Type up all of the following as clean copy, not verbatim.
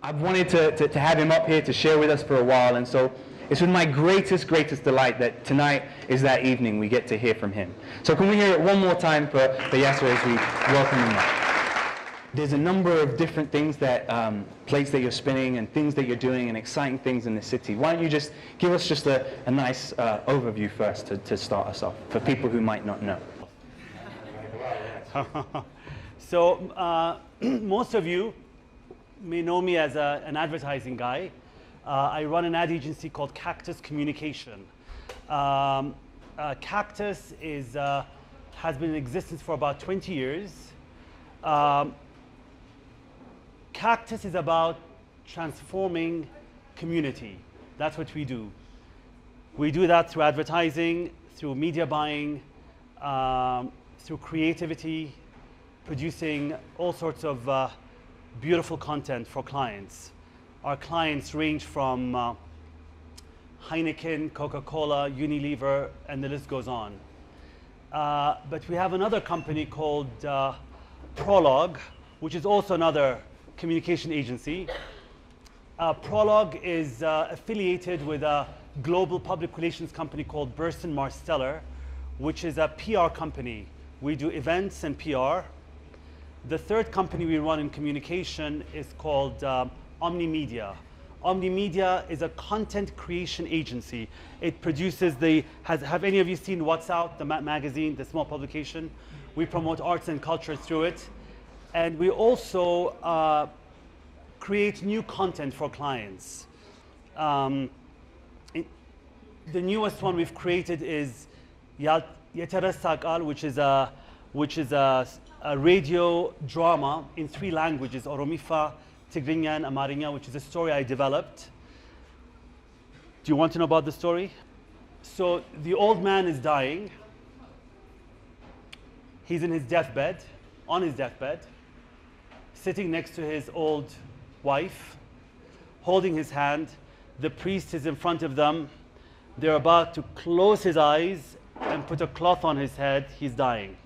I've wanted to have him up here to share with us for a while, and so it's with my greatest delight that tonight is that evening we get to hear from him. So can we hear it one more time for Yasser as we welcome him up? There's a number of different things that, plates that you're spinning and things that you're doing and exciting things in the city. Why don't you just give us just a nice overview first to start us off for people who might not know. So most of you may know me as an advertising guy. I run an ad agency called Cactus Communication. Cactus has been in existence for about 20 years. Cactus is about transforming community. That's what we do. We do that through advertising, through media buying, through creativity, producing all sorts of beautiful content for clients. Our clients range from Heineken, Coca-Cola, Unilever, and the list goes on. But we have another company called Prologue, which is also another communication agency. Prologue is affiliated with a global public relations company called Burson Marsteller, which is a PR company. We do events and PR. The third company we run in communication is called Omnimedia. Omnimedia is a content creation agency. It produces have any of you seen What's Out, the magazine, the small publication? We promote arts and culture through it. And we also create new content for clients. The newest one we've created is Yetere Sakal, which is a radio drama in 3 languages, Oromifa, Tigrinya, and Amarinya, which is a story I developed. Do you want to know about the story? So the old man is dying. He's in his deathbed, on his deathbed, sitting next to his old wife, holding his hand. The priest is in front of them. They're about to close his eyes and put a cloth on his head. He's dying.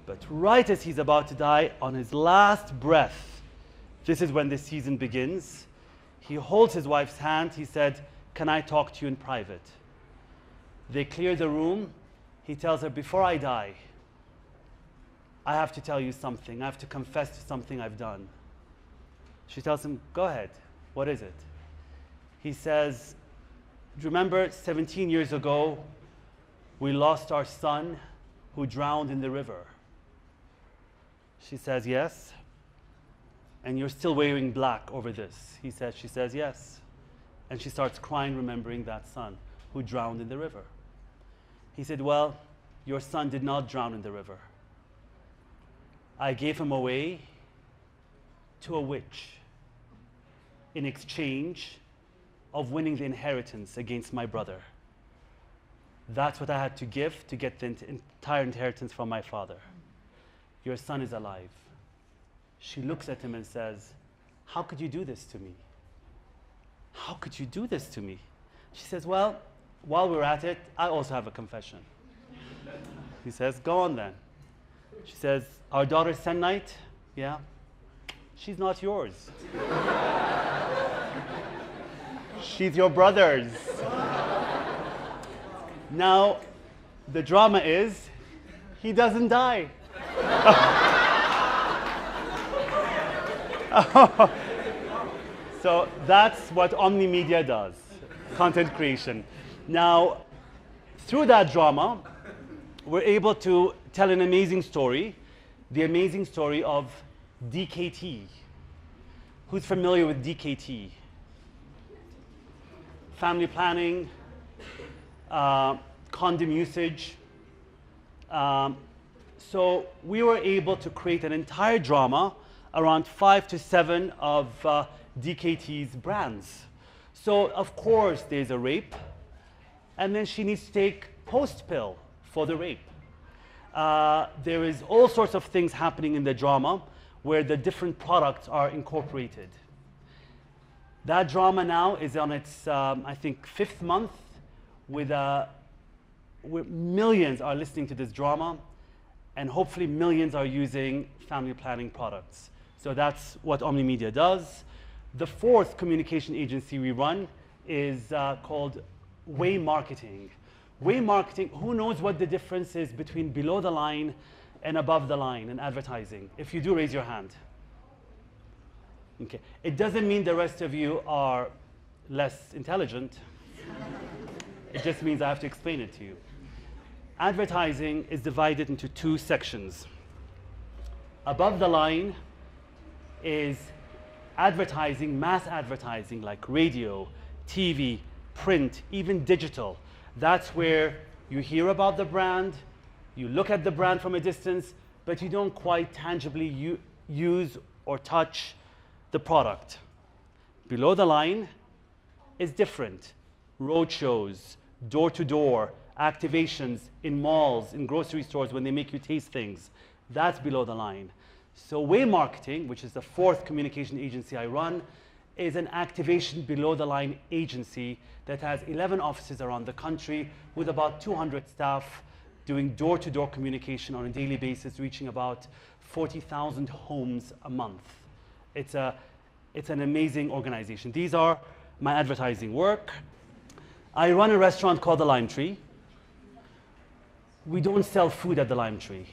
But right as he's about to die, on his last breath, this is when the season begins, he holds his wife's hand. He said, "Can I talk to you in private?" They clear the room. He tells her, "Before I die, I have to tell you something. I have to confess to something I've done." She tells him, "Go ahead. What is it?" He says, "Do you remember 17 years ago, we lost our son who drowned in the river?" She says, "Yes." "And you're still wearing black over this?" She says, "Yes." And she starts crying, remembering that son who drowned in the river. He said, "Well, your son did not drown in the river. I gave him away to a witch in exchange of winning the inheritance against my brother. That's what I had to give to get the entire inheritance from my father. Your son is alive." She looks at him and says, "How could you do this to me? How could you do this to me?" She says, "Well, while we're at it, I also have a confession." He says, "Go on then." She says, "Our daughter Sennight, yeah, she's not yours. She's your brother's." Now, the drama is, he doesn't die. So that's what Omnimedia does, content creation. Now, through that drama, we're able to tell an amazing story, the amazing story of DKT. Who's familiar with DKT? Family planning, condom usage. So we were able to create an entire drama around 5 to 7 of DKT's brands. So of course there's a rape, and then she needs to take post-pill for the rape. There is all sorts of things happening in the drama where the different products are incorporated. That drama now is on its, I think, 5th month, with millions are listening to this drama, and hopefully millions are using family planning products. So that's what Omnimedia does. The fourth communication agency we run is called Way Marketing. Way Marketing, who knows what the difference is between below the line and above the line in advertising? If you do, raise your hand. Okay. It doesn't mean the rest of you are less intelligent. It just means I have to explain it to you. Advertising is divided into two sections. Above the line is advertising, mass advertising like radio, TV, print, even digital. That's where you hear about the brand, you look at the brand from a distance, but you don't quite tangibly use or touch the product. Below the line is different. Road shows, door-to-door, activations in malls, in grocery stores when they make you taste things. That's below the line. So Way Marketing, which is the fourth communication agency I run, is an activation below the line agency that has 11 offices around the country with about 200 staff doing door-to-door communication on a daily basis, reaching about 40,000 homes a month. It's an amazing organization. These are my advertising work. I run a restaurant called the Lime Tree. We don't sell food at the Lime Tree.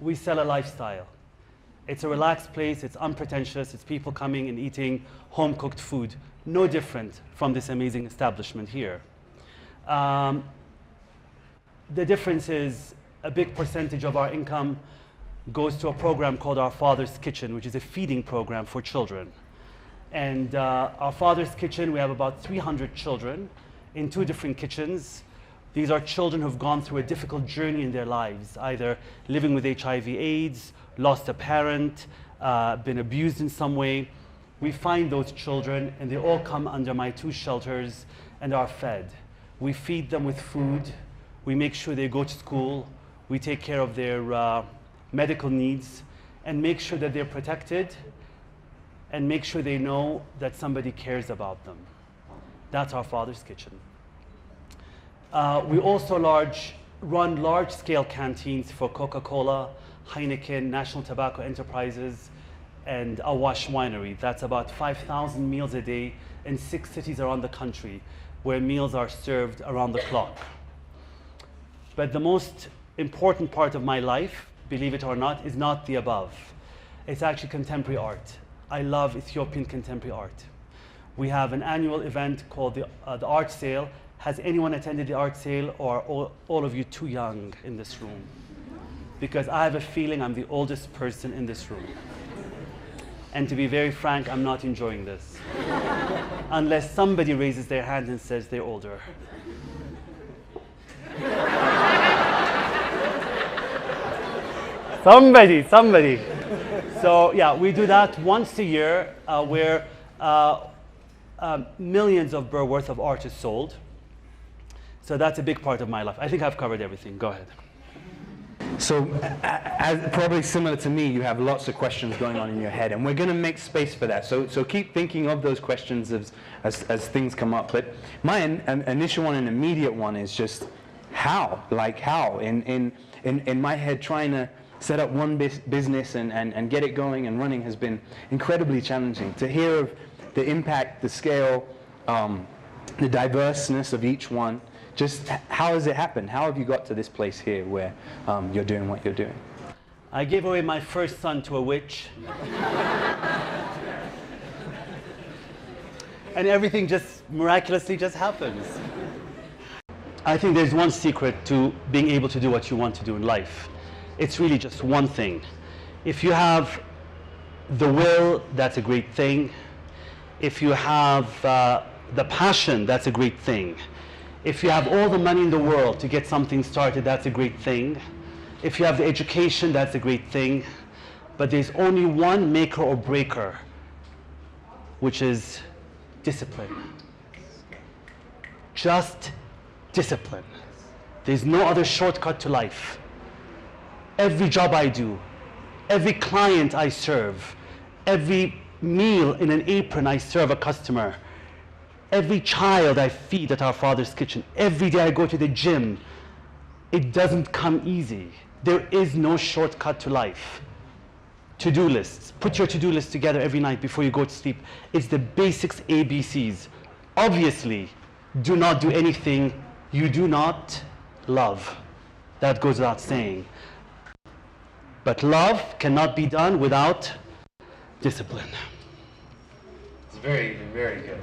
We sell a lifestyle. It's a relaxed place, it's unpretentious, it's people coming and eating home-cooked food. No different from this amazing establishment here. The difference is a big percentage of our income goes to a program called Our Father's Kitchen, which is a feeding program for children. And Our Father's Kitchen, we have about 300 children in 2 different kitchens. These are children who've gone through a difficult journey in their lives, either living with HIV/AIDS, lost a parent, been abused in some way. We find those children and they all come under my 2 shelters and are fed. We feed them with food. We make sure they go to school. We take care of their medical needs and make sure that they're protected and make sure they know that somebody cares about them. That's Our Father's Kitchen. We also run large-scale canteens for Coca-Cola, Heineken, National Tobacco Enterprises, and Awash Winery. That's about 5,000 meals a day in 6 cities around the country where meals are served around the clock. But the most important part of my life, believe it or not, is not the above. It's actually contemporary art. I love Ethiopian contemporary art. We have an annual event called the art sale. Has anyone attended the art sale, or are all of you too young in this room? Because I have a feeling I'm the oldest person in this room. And to be very frank, I'm not enjoying this. Unless somebody raises their hand and says they're older. Somebody. So yeah, we do that once a year where millions of birr worth of art is sold. So that's a big part of my life. I think I've covered everything. Go ahead. So probably similar to me, you have lots of questions going on in your head, and we're going to make space for that. So keep thinking of those questions as things come up. But my initial one and immediate one is just how? Like how? In my head, trying to set up one business and get it going and running has been incredibly challenging. To hear of the impact, the scale, the diverseness of each one, just how has it happened? How have you got to this place here where you're doing what you're doing? I gave away my first son to a witch. And everything just miraculously just happens. I think there's one secret to being able to do what you want to do in life. It's really just one thing. If you have the will, that's a great thing. If you have the passion, that's a great thing. If you have all the money in the world to get something started, that's a great thing. If you have the education, that's a great thing. But there's only one maker or breaker, which is discipline. Just discipline. There's no other shortcut to life. Every job I do, every client I serve, every meal in an apron I serve a customer, every child I feed at Our Father's Kitchen, every day I go to the gym, it doesn't come easy. There is no shortcut to life. to-do lists. Put your to-do list together every night before you go to sleep. It's the basics, ABCs. Obviously, do not do anything you do not love. That goes without saying. But love cannot be done without discipline. It's very, very good.